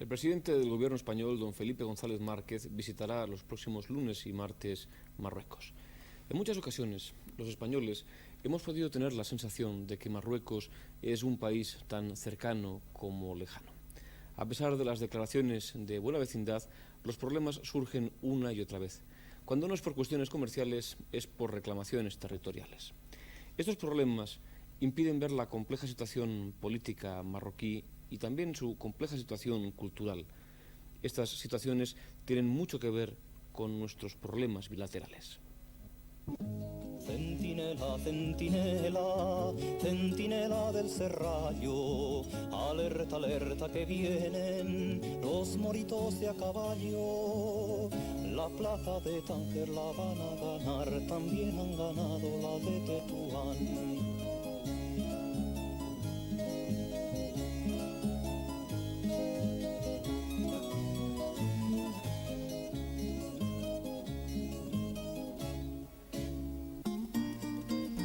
El presidente del gobierno español, don Felipe González Márquez, visitará los próximos lunes y martes Marruecos. En muchas ocasiones, los españoles hemos podido tener la sensación de que Marruecos es un país tan cercano como lejano. A pesar de las declaraciones de buena vecindad, los problemas surgen una y otra vez. Cuando no es por cuestiones comerciales, es por reclamaciones territoriales. Estos problemas impiden ver la compleja situación política marroquí y también su compleja situación cultural. Estas situaciones tienen mucho que ver con nuestros problemas bilaterales. Centinela, centinela, centinela del serrallo, alerta, alerta que vienen los moritos de a caballo. La plaza de Tánger la van a ganar, también han ganado la de Tetuán.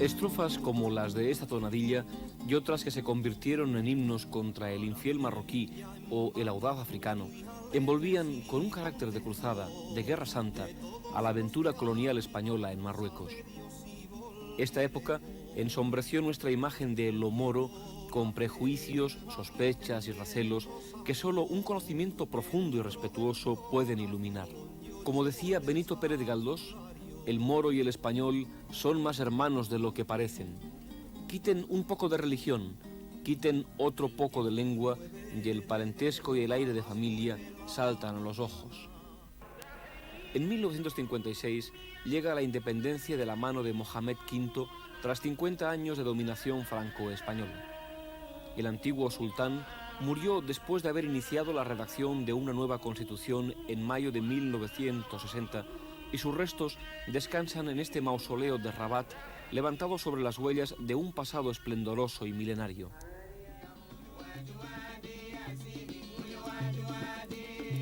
Estrofas como las de esta tonadilla y otras que se convirtieron en himnos contra el infiel marroquí o el audaz africano envolvían con un carácter de cruzada, de guerra santa, a la aventura colonial española en Marruecos. Esta época ensombreció nuestra imagen de lo moro con prejuicios, sospechas y recelos que solo un conocimiento profundo y respetuoso pueden iluminar. Como decía Benito Pérez Galdós, el moro y el español son más hermanos de lo que parecen. Quiten un poco de religión, quiten otro poco de lengua y el parentesco y el aire de familia saltan a los ojos. En 1956 llega la independencia de la mano de Mohamed V tras 50 años de dominación franco-española. El antiguo sultán murió después de haber iniciado la redacción de una nueva constitución en mayo de 1960 y sus restos descansan en este mausoleo de Rabat, levantado sobre las huellas de un pasado esplendoroso y milenario.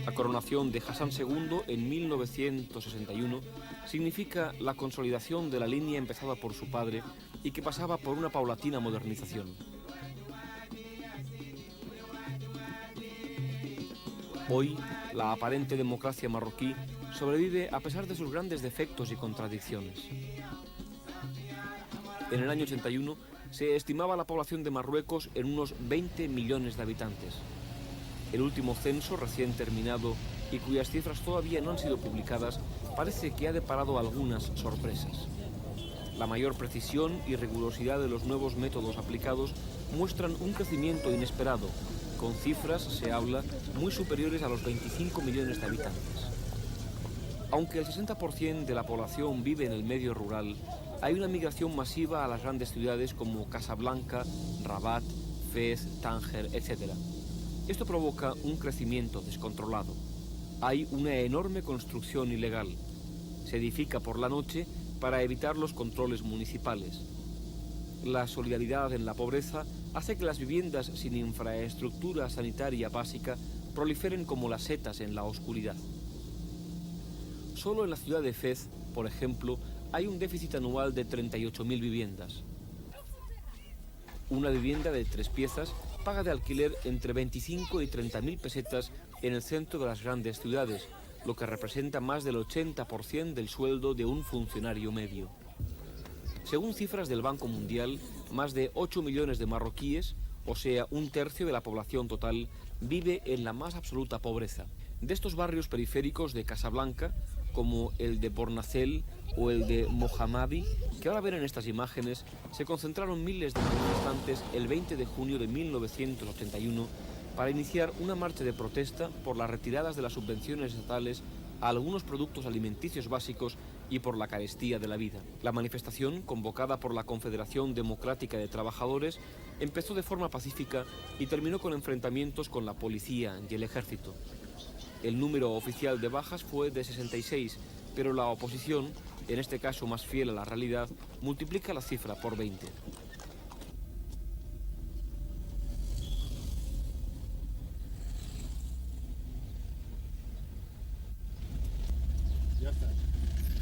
La coronación de Hassan II en 1961 significa la consolidación de la línea empezada por su padre y que pasaba por una paulatina modernización. Hoy, la aparente democracia marroquí sobrevive a pesar de sus grandes defectos y contradicciones. En el año 81 se estimaba la población de Marruecos en unos 20 millones de habitantes. El último censo recién terminado y cuyas cifras todavía no han sido publicadas parece que ha deparado algunas sorpresas. La mayor precisión y rigurosidad de los nuevos métodos aplicados muestran un crecimiento inesperado, con cifras, se habla, muy superiores a los 25 millones de habitantes. Aunque el 60% de la población vive en el medio rural, hay una migración masiva a las grandes ciudades como Casablanca, Rabat, Fez, Tánger, etc. Esto provoca un crecimiento descontrolado. Hay una enorme construcción ilegal. Se edifica por la noche para evitar los controles municipales. La solidaridad en la pobreza hace que las viviendas sin infraestructura sanitaria básica proliferen como las setas en la oscuridad. Solo en la ciudad de Fez, por ejemplo, hay un déficit anual de 38.000 viviendas. Una vivienda de 3 piezas paga de alquiler entre 25 y 30.000 pesetas en el centro de las grandes ciudades, lo que representa más del 80% del sueldo de un funcionario medio. Según cifras del Banco Mundial, más de 8 millones de marroquíes, o sea, un tercio de la población total, vive en la más absoluta pobreza. De estos barrios periféricos de Casablanca, como el de Bornacel o el de Mohammadi, que ahora ven en estas imágenes, se concentraron miles de manifestantes el 20 de junio de 1981 para iniciar una marcha de protesta por las retiradas de las subvenciones estatales a algunos productos alimenticios básicos y por la carestía de la vida. La manifestación, convocada por la Confederación Democrática de Trabajadores, empezó de forma pacífica y terminó con enfrentamientos con la policía y el ejército. El número oficial de bajas fue de 66, pero la oposición, en este caso más fiel a la realidad, multiplica la cifra por 20.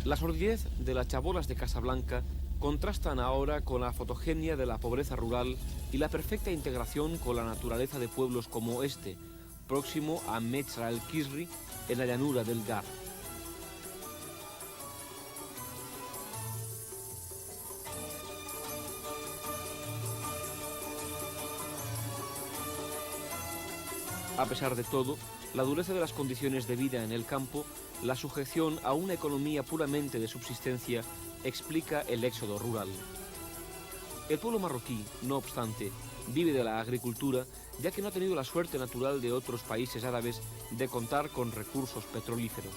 La sordidez de las chabolas de Casablanca contrastan ahora con la fotogenia de la pobreza rural y la perfecta integración con la naturaleza de pueblos como este, próximo a Metzra el-Kizri, en la llanura del Gar. A pesar de todo, la dureza de las condiciones de vida en el campo, la sujeción a una economía puramente de subsistencia, explica el éxodo rural. El pueblo marroquí, no obstante, vive de la agricultura, ya que no ha tenido la suerte natural de otros países árabes de contar con recursos petrolíferos.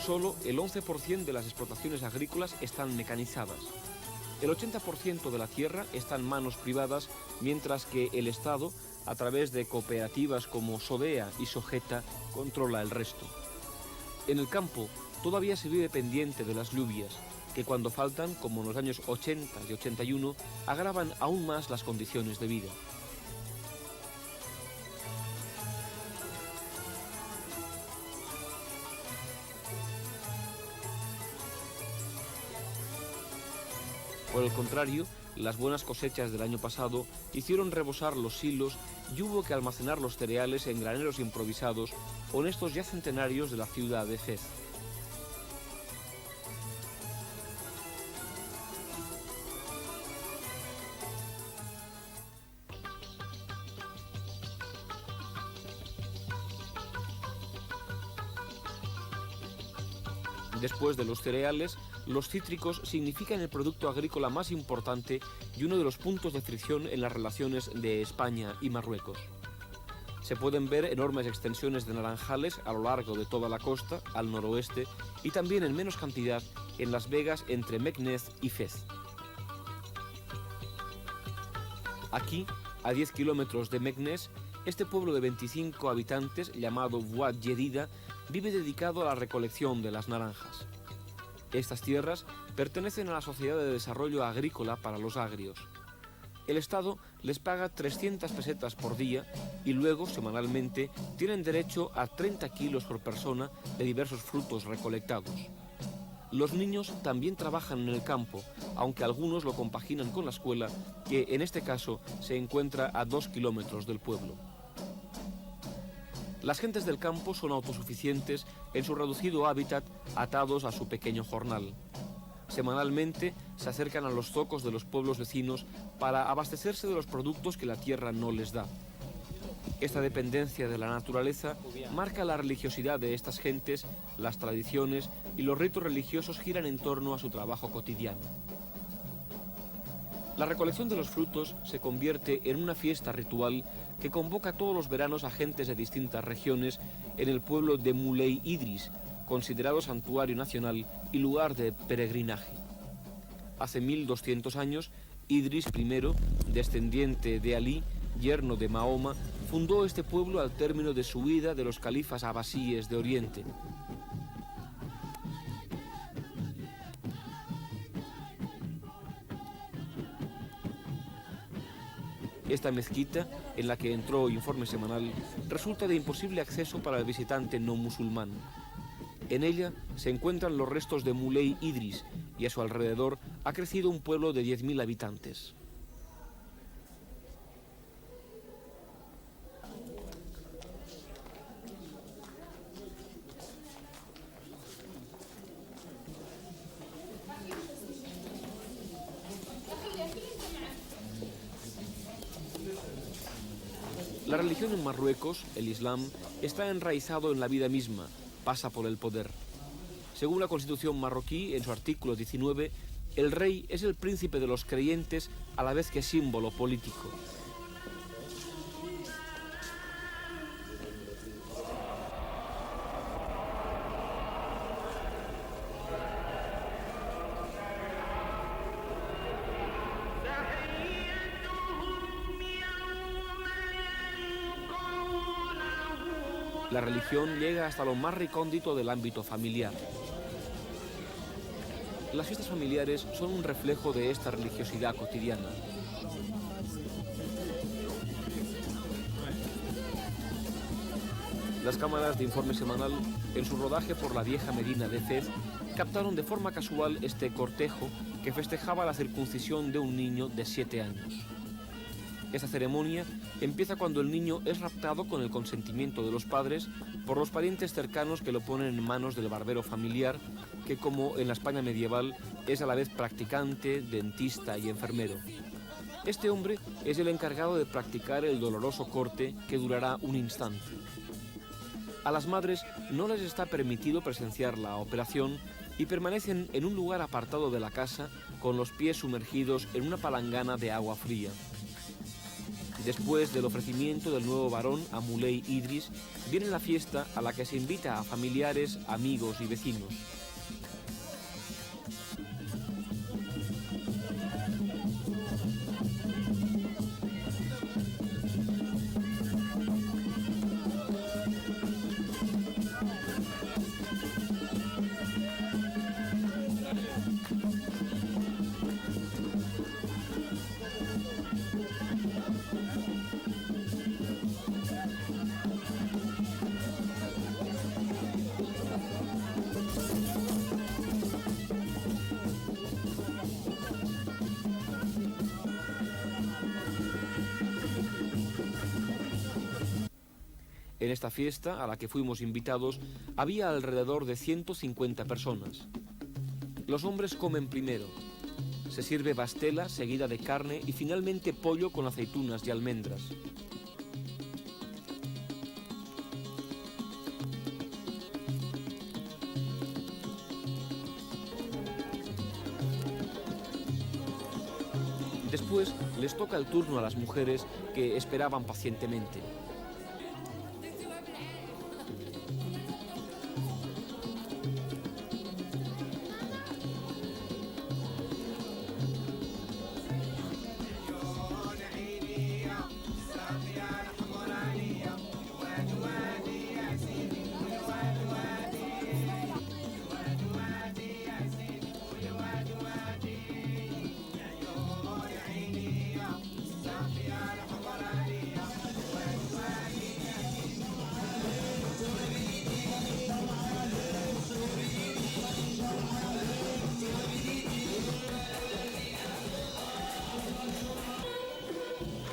Solo el 11% de las explotaciones agrícolas están mecanizadas. El 80% de la tierra está en manos privadas, mientras que el Estado, a través de cooperativas como Sodea y Sogeta, controla el resto. En el campo todavía se vive pendiente de las lluvias, que cuando faltan, como en los años 80 y 81, agravan aún más las condiciones de vida. Por el contrario, las buenas cosechas del año pasado hicieron rebosar los silos y hubo que almacenar los cereales en graneros improvisados, honestos ya centenarios de la ciudad de Fez. Después de los cereales, los cítricos significan el producto agrícola más importante y uno de los puntos de fricción en las relaciones de España y Marruecos. Se pueden ver enormes extensiones de naranjales a lo largo de toda la costa, al noroeste, y también en menos cantidad en las vegas entre Meknès y Fez. Aquí, a 10 kilómetros de Meknès, este pueblo de 25 habitantes, llamado Bouat Jedida, vive dedicado a la recolección de las naranjas. Estas tierras pertenecen a la Sociedad de Desarrollo Agrícola para los Agrios. El Estado les paga 300 pesetas por día y luego, semanalmente, tienen derecho a 30 kilos por persona de diversos frutos recolectados. Los niños también trabajan en el campo, aunque algunos lo compaginan con la escuela, que en este caso se encuentra a 2 kilómetros del pueblo. Las gentes del campo son autosuficientes en su reducido hábitat, atados a su pequeño jornal. Semanalmente se acercan a los zocos de los pueblos vecinos para abastecerse de los productos que la tierra no les da. Esta dependencia de la naturaleza marca la religiosidad de estas gentes, las tradiciones y los ritos religiosos giran en torno a su trabajo cotidiano. La recolección de los frutos se convierte en una fiesta ritual que convoca todos los veranos a gentes de distintas regiones en el pueblo de Moulay Idris, considerado santuario nacional y lugar de peregrinaje. Hace 1200 años, Idris I, descendiente de Alí, yerno de Mahoma, fundó este pueblo al término de su huida de los califas abasíes de Oriente. Esta mezquita, en la que entró Informe Semanal, resulta de imposible acceso para el visitante no musulmán. En ella se encuentran los restos de Moulay Idris y a su alrededor ha crecido un pueblo de 10.000 habitantes. La religión en Marruecos, el Islam, está enraizado en la vida misma, pasa por el poder. Según la Constitución marroquí, en su artículo 19, el rey es el príncipe de los creyentes a la vez que símbolo político. La religión llega hasta lo más recóndito del ámbito familiar. Las fiestas familiares son un reflejo de esta religiosidad cotidiana. Las cámaras de Informe Semanal, en su rodaje por la vieja Medina de Fez, captaron de forma casual este cortejo que festejaba la circuncisión de un niño de 7 años. Esta ceremonia empieza cuando el niño es raptado con el consentimiento de los padres por los parientes cercanos que lo ponen en manos del barbero familiar, que como en la España medieval es a la vez practicante, dentista y enfermero. Este hombre es el encargado de practicar el doloroso corte que durará un instante. A las madres no les está permitido presenciar la operación y permanecen en un lugar apartado de la casa con los pies sumergidos en una palangana de agua fría. Después del ofrecimiento del nuevo varón a Muley Idris, viene la fiesta a la que se invita a familiares, amigos y vecinos. En esta fiesta, a la que fuimos invitados, había alrededor de 150 personas. Los hombres comen primero. Se sirve bastela seguida de carne y finalmente pollo con aceitunas y almendras. Después les toca el turno a las mujeres, que esperaban pacientemente.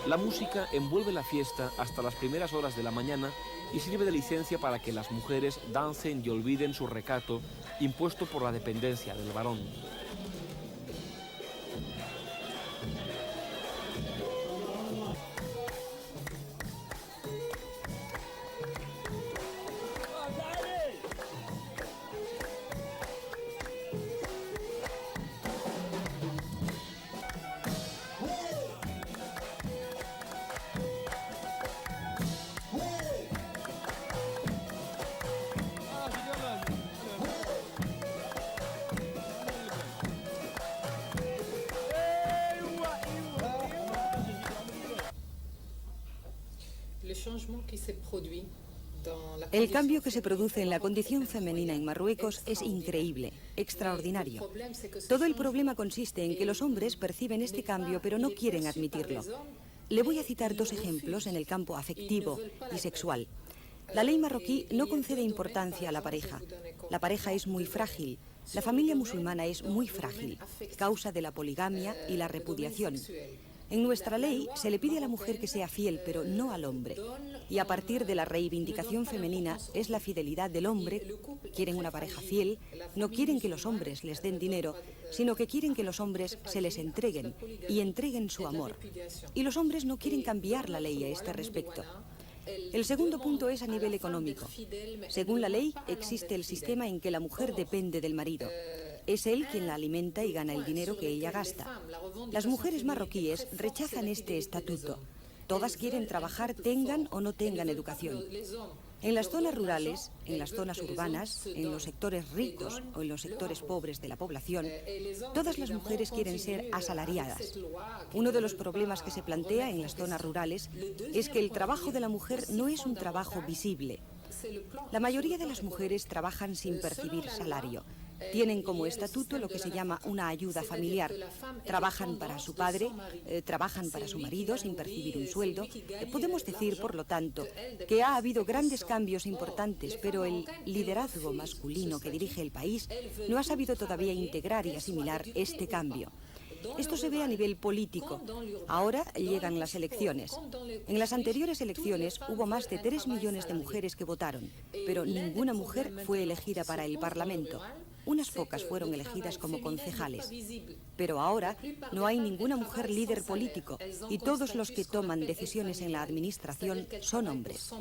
La música envuelve la fiesta hasta las primeras horas de la mañana y sirve de licencia para que las mujeres dancen y olviden su recato impuesto por la dependencia del varón. El cambio que se produce en la condición femenina en Marruecos es increíble, extraordinario. Todo el problema consiste en que los hombres perciben este cambio pero no quieren admitirlo. Le voy a citar dos ejemplos en el campo afectivo y sexual. La ley marroquí no concede importancia a la pareja. La pareja es muy frágil. La familia musulmana es muy frágil, causa de la poligamia y la repudiación. En nuestra ley se le pide a la mujer que sea fiel, pero no al hombre. Y a partir de la reivindicación femenina es la fidelidad del hombre. Quieren una pareja fiel, no quieren que los hombres les den dinero, sino que quieren que los hombres se les entreguen y entreguen su amor. Y los hombres no quieren cambiar la ley a este respecto. El segundo punto es a nivel económico. Según la ley, existe el sistema en que la mujer depende del marido. Es él quien la alimenta y gana el dinero que ella gasta. Las mujeres marroquíes rechazan este estatuto. Todas quieren trabajar, tengan o no tengan educación. En las zonas rurales, en las zonas urbanas, en los sectores ricos o en los sectores pobres de la población, todas las mujeres quieren ser asalariadas. Uno de los problemas que se plantea en las zonas rurales es que el trabajo de la mujer no es un trabajo visible. La mayoría de las mujeres trabajan sin percibir salario. Tienen como estatuto lo que se llama una ayuda familiar. Trabajan para su padre, trabajan para su marido sin percibir un sueldo. Podemos decir, por lo tanto, que ha habido grandes cambios importantes, pero el liderazgo masculino que dirige el país no ha sabido todavía integrar y asimilar este cambio. Esto se ve a nivel político. Ahora llegan las elecciones. En las anteriores elecciones hubo más de 3 millones de mujeres que votaron, pero ninguna mujer fue elegida para el Parlamento. Unas pocas fueron elegidas como concejales. Pero ahora no hay ninguna mujer líder político y todos los que toman decisiones en la administración son hombres.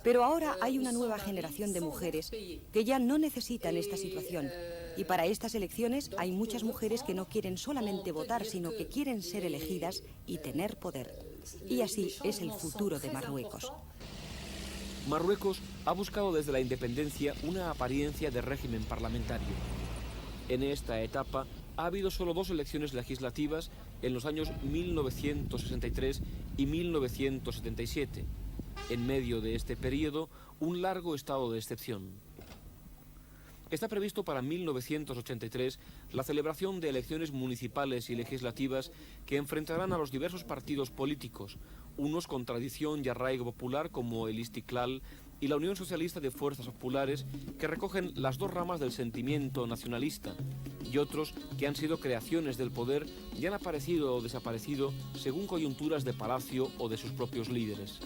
Pero ahora hay una nueva generación de mujeres que ya no necesitan esta situación. Y para estas elecciones hay muchas mujeres que no quieren solamente votar, sino que quieren ser elegidas y tener poder. Y así es el futuro de Marruecos. Marruecos ha buscado desde la independencia una apariencia de régimen parlamentario. En esta etapa ha habido solo 2 elecciones legislativas en los años 1963 y 1977. En medio de este periodo, un largo estado de excepción. Está previsto para 1983 la celebración de elecciones municipales y legislativas que enfrentarán a los diversos partidos políticos, unos con tradición y arraigo popular como el Istiklal y la Unión Socialista de Fuerzas Populares, que recogen las 2 ramas del sentimiento nacionalista, y otros que han sido creaciones del poder y han aparecido o desaparecido según coyunturas de palacio o de sus propios líderes.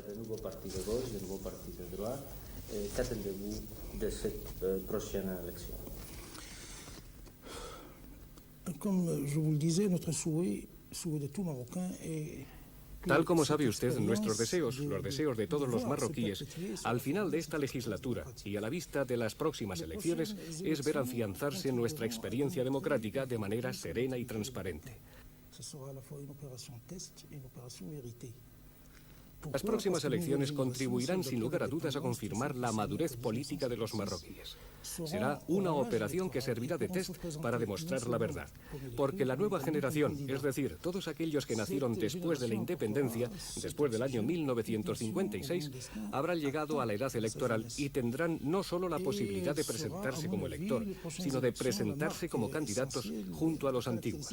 De nouveaux partis de gauche, de nouveaux partis de droite. Qu'attendez-vous de cette prochaine élection? Comme je vous le disais, notre souhait de tout Marocain est... Tal como sabe usted, nuestros deseos, los deseos de todos los marroquíes, al final de esta legislatura y a la vista de las próximas elecciones, es ver afianzarse nuestra experiencia democrática de manera serena y transparente. Las próximas elecciones contribuirán sin lugar a dudas a confirmar la madurez política de los marroquíes. Será una operación que servirá de test para demostrar la verdad, porque la nueva generación, es decir, todos aquellos que nacieron después de la independencia, después del año 1956, habrán llegado a la edad electoral y tendrán no solo la posibilidad de presentarse como elector, sino de presentarse como candidatos junto a los antiguos.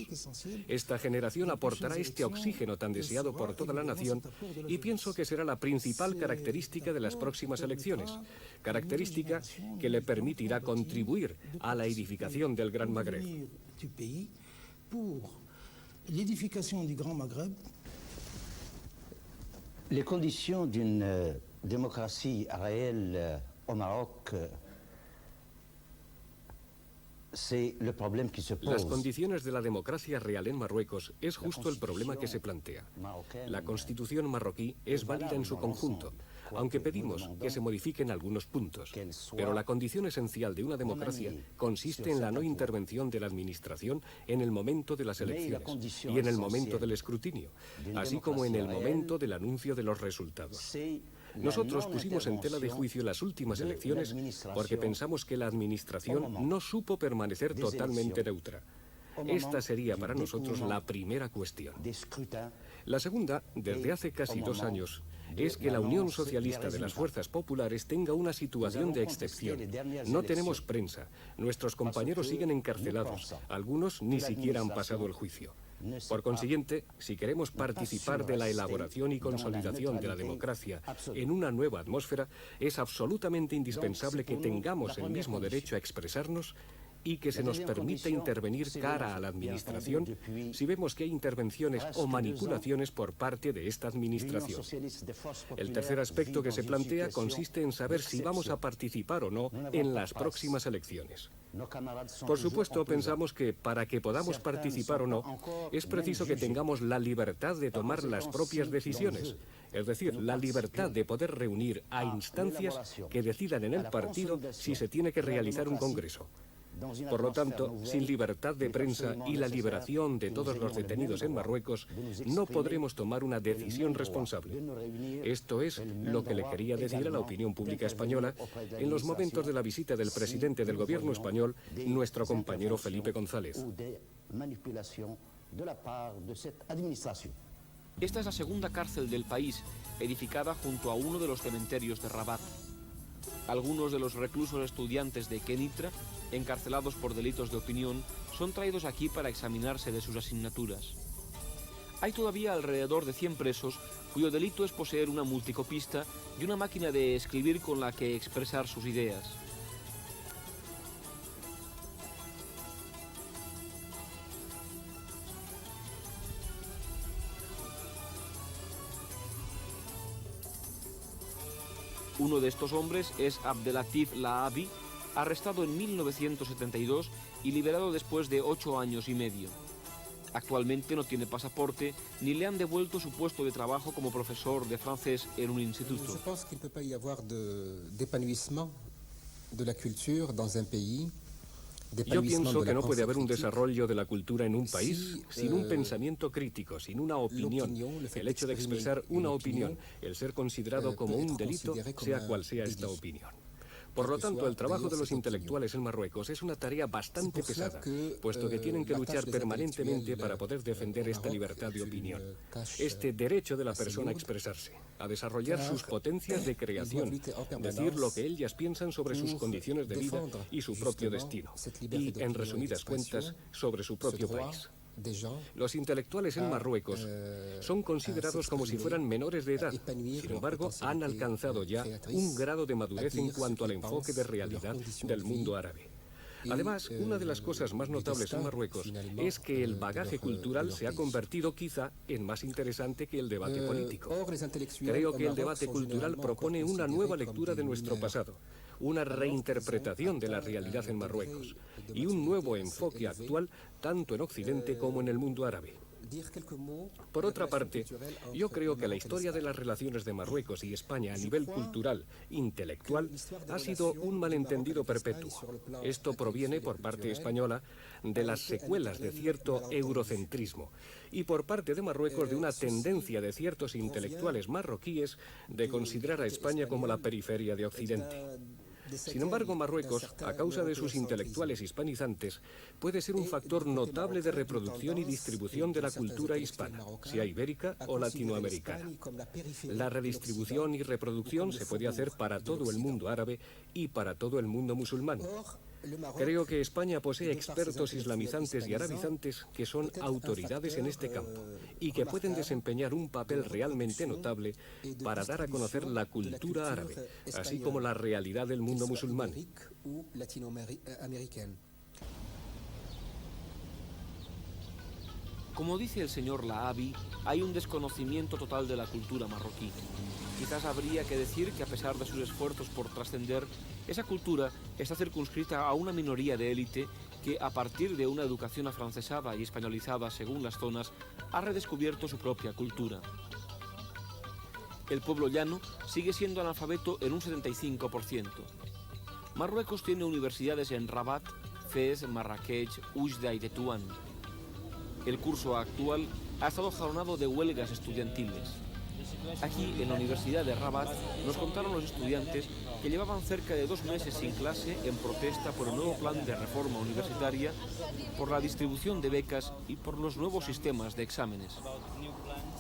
Esta generación aportará este oxígeno tan deseado por toda la nación y pienso que será la principal característica de las próximas elecciones, característica que le permitirá contribuir a la edificación del Gran Magreb. Les conditions d'une démocratie réelle au Maroc, c'est le problème qui se pose. Las condiciones de la democracia real en Marruecos es justo el problema que se plantea. La Constitución marroquí es válida en su conjunto, aunque pedimos que se modifiquen algunos puntos. Pero la condición esencial de una democracia consiste en la no intervención de la administración en el momento de las elecciones y en el momento del escrutinio, así como en el momento del anuncio de los resultados. Nosotros pusimos en tela de juicio las últimas elecciones porque pensamos que la administración no supo permanecer totalmente neutra. Esta sería para nosotros la primera cuestión. La segunda, desde hace casi 2 años, es que la Unión Socialista de las Fuerzas Populares tenga una situación de excepción. No tenemos prensa, nuestros compañeros siguen encarcelados, algunos ni siquiera han pasado el juicio. Por consiguiente, si queremos participar de la elaboración y consolidación de la democracia en una nueva atmósfera, es absolutamente indispensable que tengamos el mismo derecho a expresarnos y que se nos permita intervenir cara a la administración si vemos que hay intervenciones o manipulaciones por parte de esta administración. El tercer aspecto que se plantea consiste en saber si vamos a participar o no en las próximas elecciones. Por supuesto, pensamos que para que podamos participar o no, es preciso que tengamos la libertad de tomar las propias decisiones, es decir, la libertad de poder reunir a instancias que decidan en el partido si se tiene que realizar un congreso. Por lo tanto, sin libertad de prensa y la liberación de todos los detenidos en Marruecos, no podremos tomar una decisión responsable. Esto es lo que le quería decir a la opinión pública española en los momentos de la visita del presidente del gobierno español, nuestro compañero Felipe González. Esta es la segunda cárcel del país, edificada junto a uno de los cementerios de Rabat. Algunos de los reclusos estudiantes de Kenitra, encarcelados por delitos de opinión, son traídos aquí para examinarse de sus asignaturas. Hay todavía alrededor de 100 presos cuyo delito es poseer una multicopista y una máquina de escribir con la que expresar sus ideas. Uno de estos hombres es Abdelatif Lahabi, arrestado en 1972 y liberado después de 8 años y medio. Actualmente no tiene pasaporte ni le han devuelto su puesto de trabajo como profesor de francés en un instituto. Je pense qu'il ne peut pas y avoir d'épanouissement de la culture dans un pays. Yo pienso que no puede haber un desarrollo de la cultura en un país sin un pensamiento crítico, sin una opinión. El hecho de expresar una opinión, el ser considerado como un delito, sea cual sea esta opinión. Por lo tanto, el trabajo de los intelectuales en Marruecos es una tarea bastante pesada, puesto que tienen que luchar permanentemente para poder defender esta libertad de opinión, este derecho de la persona a expresarse, a desarrollar sus potencias de creación, decir lo que ellas piensan sobre sus condiciones de vida y su propio destino, y, en resumidas cuentas, sobre su propio país. Los intelectuales en Marruecos son considerados como si fueran menores de edad. Sin embargo, han alcanzado ya un grado de madurez en cuanto al enfoque de realidad del mundo árabe. Además, una de las cosas más notables en Marruecos es que el bagaje cultural se ha convertido quizá en más interesante que el debate político. Creo que el debate cultural propone una nueva lectura de nuestro pasado, una reinterpretación de la realidad en Marruecos y un nuevo enfoque actual tanto en Occidente como en el mundo árabe. Por otra parte, yo creo que la historia de las relaciones de Marruecos y España a nivel cultural, intelectual, ha sido un malentendido perpetuo. Esto proviene, por parte española, de las secuelas de cierto eurocentrismo y por parte de Marruecos de una tendencia de ciertos intelectuales marroquíes de considerar a España como la periferia de Occidente. Sin embargo, Marruecos, a causa de sus intelectuales hispanizantes, puede ser un factor notable de reproducción y distribución de la cultura hispana, sea ibérica o latinoamericana. La redistribución y reproducción se puede hacer para todo el mundo árabe y para todo el mundo musulmán. Creo que España posee expertos islamizantes y arabizantes que son autoridades en este campo y que pueden desempeñar un papel realmente notable para dar a conocer la cultura árabe, así como la realidad del mundo musulmán. Como dice el señor Lahabi, hay un desconocimiento total de la cultura marroquí. Quizás habría que decir que a pesar de sus esfuerzos por trascender, esa cultura está circunscrita a una minoría de élite que, a partir de una educación afrancesada y españolizada según las zonas, ha redescubierto su propia cultura. El pueblo llano sigue siendo analfabeto en un 75%. Marruecos tiene universidades en Rabat, Fez, Marrakech, Oujda y Tetuán. El curso actual ha estado jalonado de huelgas estudiantiles. Aquí, en la Universidad de Rabat, nos contaron los estudiantes que llevaban cerca de 2 meses sin clase en protesta por el nuevo plan de reforma universitaria, por la distribución de becas y por los nuevos sistemas de exámenes.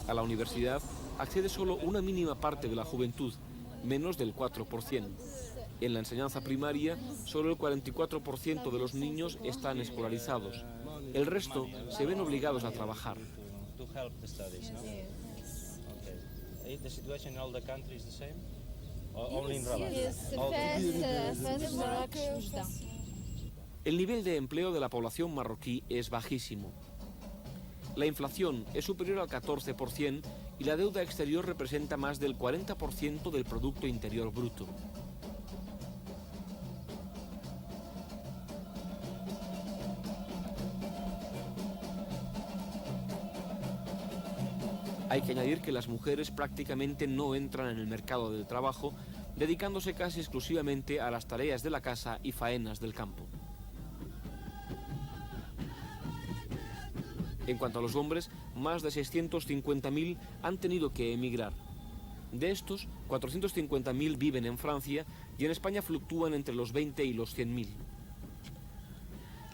A la universidad accede solo una mínima parte de la juventud, menos del 4%. En la enseñanza primaria, solo el 44% de los niños están escolarizados. El resto se ven obligados a trabajar. The situation in all the country is the same? Or only in Rabat? El nivel de empleo de la población marroquí es bajísimo. La inflación es superior al 14% y la deuda exterior representa más del 40% del Producto Interior Bruto. Hay que añadir que las mujeres prácticamente no entran en el mercado del trabajo, dedicándose casi exclusivamente a las tareas de la casa y faenas del campo. En cuanto a los hombres, más de 650.000 han tenido que emigrar. De estos, 450.000 viven en Francia y en España fluctúan entre los 20 y los 100.000.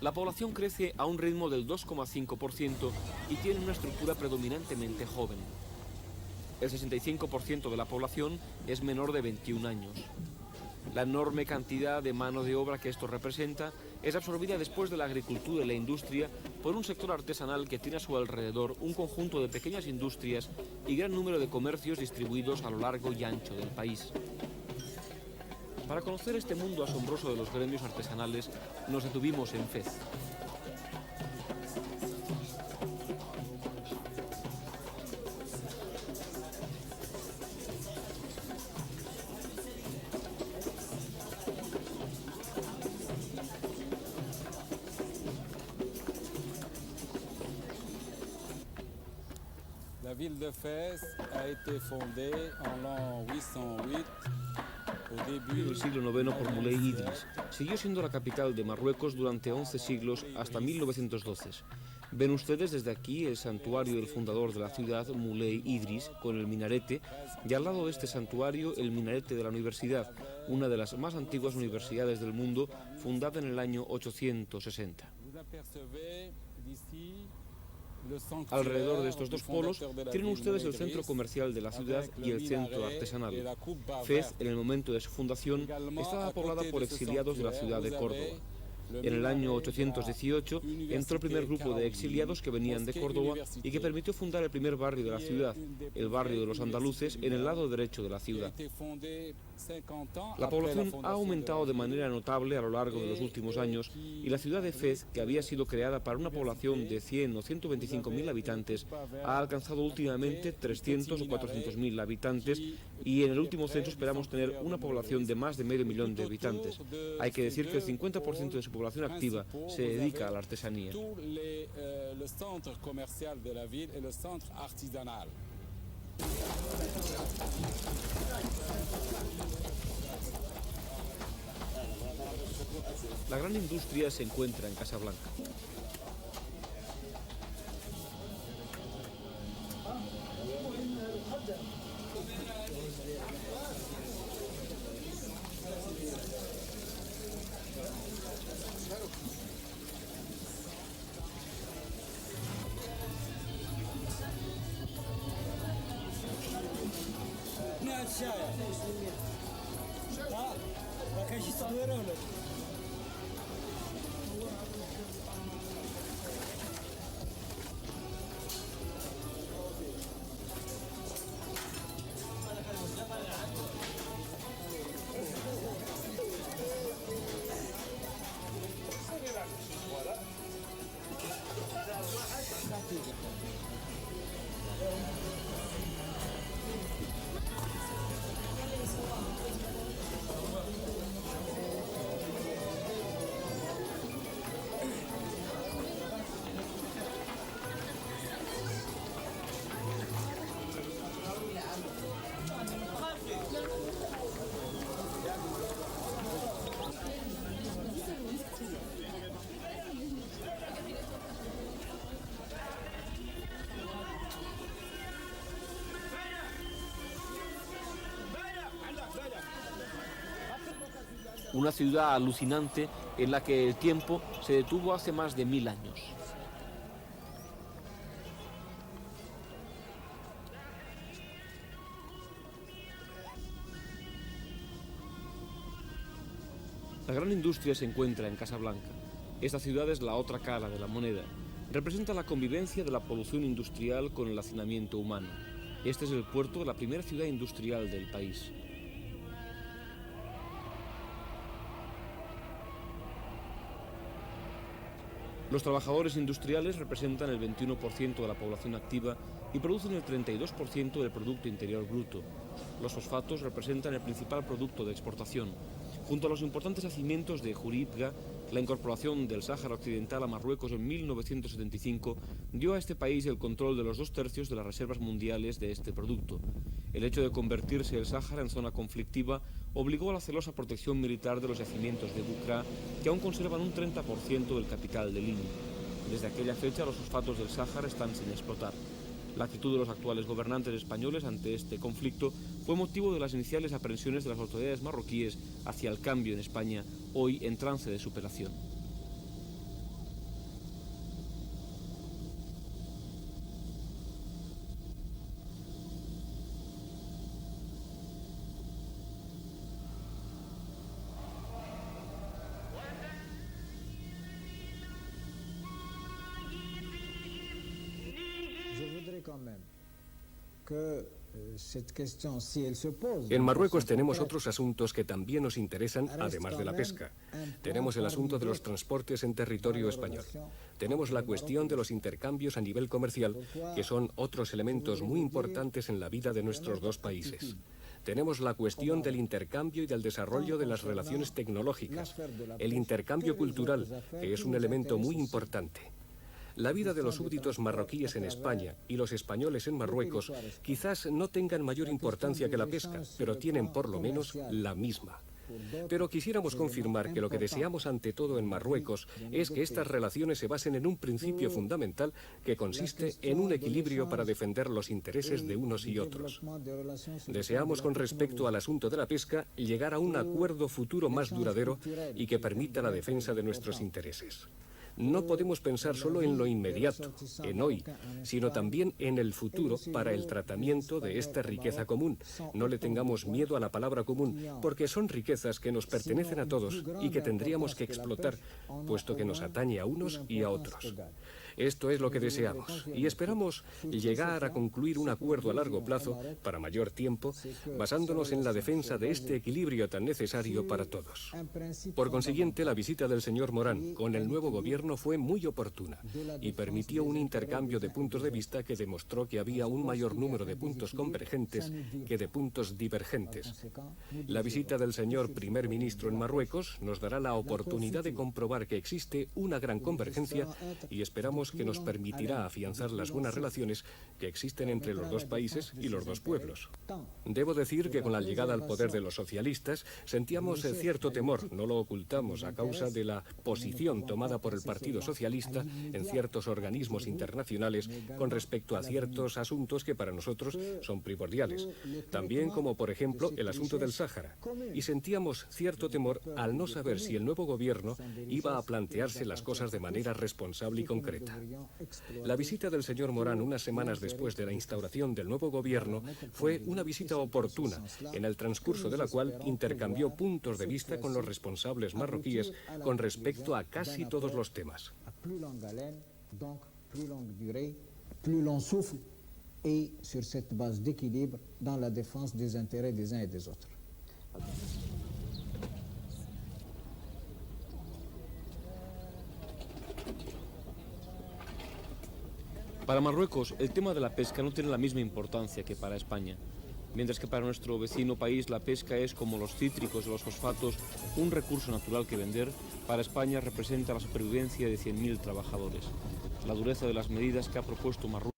La población crece a un ritmo del 2,5% y tiene una estructura predominantemente joven. El 65% de la población es menor de 21 años. La enorme cantidad de mano de obra que esto representa es absorbida después de la agricultura y la industria por un sector artesanal que tiene a su alrededor un conjunto de pequeñas industrias y gran número de comercios distribuidos a lo largo y ancho del país. Para conocer este mundo asombroso de los gremios artesanales, nos detuvimos en Fez. La ville de Fès a été fondée en l'an 808. En el siglo IX por Moulay Idris. Siguió siendo la capital de Marruecos durante 11 siglos hasta 1912. Ven ustedes desde aquí el santuario del fundador de la ciudad, Moulay Idris, con el minarete, y al lado de este santuario el minarete de la universidad, una de las más antiguas universidades del mundo, fundada en el año 860. Alrededor de estos dos polos tienen ustedes el centro comercial de la ciudad y el centro artesanal. Fez, en el momento de su fundación, estaba poblada por exiliados de la ciudad de Córdoba. En el año 818 entró el primer grupo de exiliados que venían de Córdoba y que permitió fundar el primer barrio de la ciudad, el barrio de los andaluces, en el lado derecho de la ciudad. La población ha aumentado de manera notable a lo largo de los últimos años y la ciudad de Fez, que había sido creada para una población de 100 o 125.000 habitantes, ha alcanzado últimamente 300 o 400.000 habitantes y en el último censo esperamos tener una población de más de medio millón de habitantes. Hay que decir que el 50% de su población activa se dedica a la artesanía. Le centre comercial de la ville et le centre artisanal. La gran industria se encuentra en Casablanca. Una ciudad alucinante en la que el tiempo se detuvo hace más de 1000 años. La gran industria se encuentra en Casablanca. Esta ciudad es la otra cara de la moneda. Representa la convivencia de la polución industrial con el hacinamiento humano. Este es el puerto de la primera ciudad industrial del país. Los trabajadores industriales representan el 21% de la población activa y producen el 32% del Producto Interior Bruto. Los fosfatos representan el principal producto de exportación. Junto a los importantes yacimientos de Juribga, la incorporación del Sáhara Occidental a Marruecos en 1975 dio a este país el control de los 2/3 de las reservas mundiales de este producto. El hecho de convertirse el Sáhara en zona conflictiva obligó a la celosa protección militar de los yacimientos de Bukra, que aún conservan un 30% del capital de línea. Desde aquella fecha los fosfatos del Sáhara están sin explotar. La actitud de los actuales gobernantes españoles ante este conflicto fue motivo de las iniciales aprensiones de las autoridades marroquíes hacia el cambio en España, hoy en trance de superación. En Marruecos tenemos otros asuntos que también nos interesan, además de la pesca. Tenemos el asunto de los transportes en territorio español. Tenemos la cuestión de los intercambios a nivel comercial, que son otros elementos muy importantes en la vida de nuestros dos países. Tenemos la cuestión del intercambio y del desarrollo de las relaciones tecnológicas, el intercambio cultural, que es un elemento muy importante. La vida de los súbditos marroquíes en España y los españoles en Marruecos quizás no tengan mayor importancia que la pesca, pero tienen por lo menos la misma. Pero quisiéramos confirmar que lo que deseamos ante todo en Marruecos es que estas relaciones se basen en un principio fundamental que consiste en un equilibrio para defender los intereses de unos y otros. Deseamos con respecto al asunto de la pesca llegar a un acuerdo futuro más duradero y que permita la defensa de nuestros intereses. No podemos pensar solo en lo inmediato, en hoy, sino también en el futuro para el tratamiento de esta riqueza común. No le tengamos miedo a la palabra común, porque son riquezas que nos pertenecen a todos y que tendríamos que explotar, puesto que nos atañe a unos y a otros. Esto es lo que deseamos y esperamos llegar a concluir un acuerdo a largo plazo, para mayor tiempo, basándonos en la defensa de este equilibrio tan necesario para todos. Por consiguiente, la visita del señor Morán con el nuevo gobierno fue muy oportuna y permitió un intercambio de puntos de vista que demostró que había un mayor número de puntos convergentes que de puntos divergentes. La visita del señor primer ministro en Marruecos nos dará la oportunidad de comprobar que existe una gran convergencia y esperamos que nos permitirá afianzar las buenas relaciones que existen entre los dos países y los dos pueblos. Debo decir que con la llegada al poder de los socialistas sentíamos cierto temor, no lo ocultamos, a causa de la posición tomada por el Partido Socialista en ciertos organismos internacionales con respecto a ciertos asuntos que para nosotros son primordiales, también como por ejemplo el asunto del Sáhara, y sentíamos cierto temor al no saber si el nuevo gobierno iba a plantearse las cosas de manera responsable y concreta. La visita del señor Morán unas semanas después de la instauración del nuevo gobierno fue una visita oportuna, en el transcurso de la cual intercambió puntos de vista con los responsables marroquíes con respecto a casi todos los temas. Plus long souffle et sur cette base d'équilibre dans la défense des intérêts des uns et des autres. Para Marruecos, el tema de la pesca no tiene la misma importancia que para España. Mientras que para nuestro vecino país la pesca es, como los cítricos o los fosfatos, un recurso natural que vender, para España representa la supervivencia de 100.000 trabajadores. La dureza de las medidas que ha propuesto Marruecos